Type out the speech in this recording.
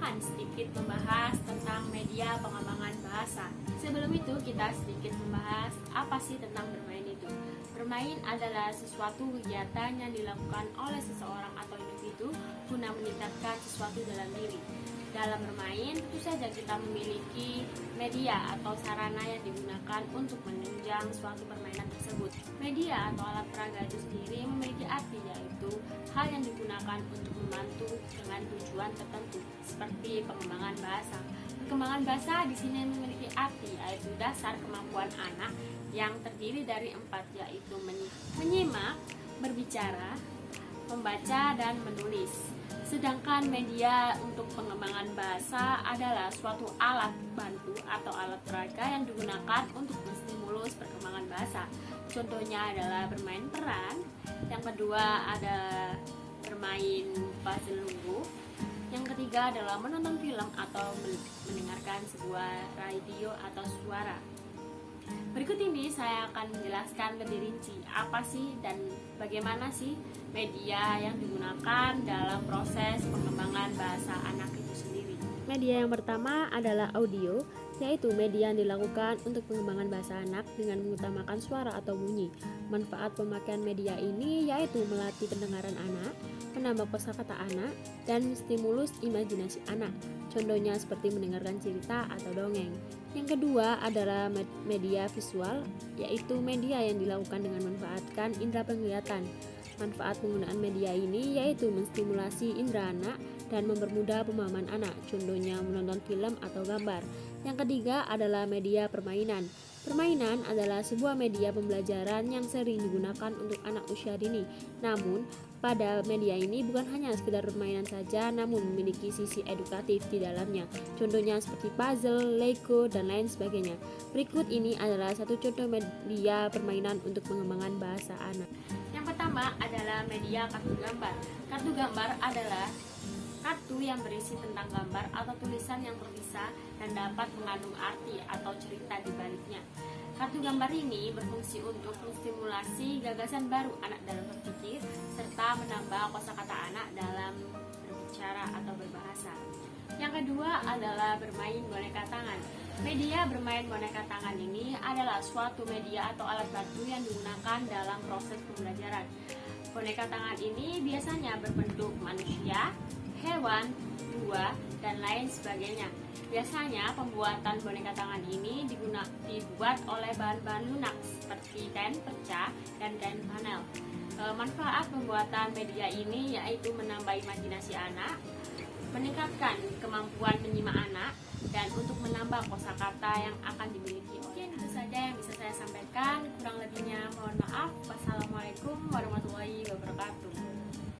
akan sedikit membahas tentang media pengembangan bahasa. Sebelum itu kita sedikit membahas apa sih tentang bermain itu. Bermain adalah sesuatu kegiatan yang dilakukan oleh seseorang atau individu guna meningkatkan sesuatu dalam diri. Dalam bermain, tentu saja kita memiliki media atau sarana yang digunakan untuk menunjang suatu permainan tersebut. Media atau alat peraga itu sendiri memiliki arti, yaitu hal yang digunakan untuk membantu dengan tujuan tertentu, seperti pengembangan bahasa. Perkembangan bahasa di sini memiliki arti, yaitu dasar kemampuan anak yang terdiri dari 4, yaitu menyimak, berbicara, membaca, dan menulis. Sedangkan media untuk pengembangan bahasa adalah suatu alat bantu atau alat peraga yang digunakan untuk menstimulus perkembangan bahasa. Contohnya adalah bermain peran, yang kedua ada bermain puzzle huruf, yang ketiga adalah menonton film atau mendengarkan sebuah radio atau suara. Berikut ini saya akan menjelaskan lebih rinci apa sih dan bagaimana sih media yang digunakan dalam proses pengembangan bahasa anak itu sendiri. Media yang pertama adalah audio, yaitu media yang dilakukan untuk pengembangan bahasa anak dengan mengutamakan suara atau bunyi. Manfaat pemakaian media ini yaitu melatih pendengaran anak, menambah kosakata anak, dan stimulus imajinasi anak. Contohnya seperti mendengarkan cerita atau dongeng. Yang kedua adalah media visual, yaitu media yang dilakukan dengan memanfaatkan indera penglihatan. Manfaat penggunaan media ini yaitu menstimulasi indera anak dan mempermudah pemahaman anak, contohnya menonton film atau gambar. Yang ketiga adalah media permainan. Permainan adalah sebuah media pembelajaran yang sering digunakan untuk anak usia dini. Namun, pada media ini bukan hanya sekedar permainan saja, namun memiliki sisi edukatif di dalamnya. Contohnya seperti puzzle, Lego, dan lain sebagainya. Berikut ini adalah satu contoh media permainan untuk pengembangan bahasa anak. Yang pertama adalah media kartu gambar. Kartu gambar adalah kartu yang berisi tentang gambar atau tulisan yang terpisah dan dapat mengandung arti atau cerita di baliknya. Kartu gambar ini berfungsi untuk menstimulasi gagasan baru anak dalam berpikir serta menambah kosakata anak dalam berbicara atau berbahasa. Yang kedua adalah bermain boneka tangan. Media bermain boneka tangan ini adalah suatu media atau alat bantu yang digunakan dalam proses pembelajaran. Boneka tangan ini biasanya berbentuk manusia, hewan, buah, dan lain sebagainya. Biasanya pembuatan boneka tangan ini dibuat oleh bahan-bahan lunak seperti kain perca dan kain panel. Manfaat pembuatan media ini yaitu menambah imajinasi anak, meningkatkan kemampuan menyimak anak, dan untuk menambah kosakata yang akan dimiliki. Mungkin itu saja yang bisa saya sampaikan. Kurang lebihnya mohon maaf. Wassalamualaikum warahmatullahi wabarakatuh.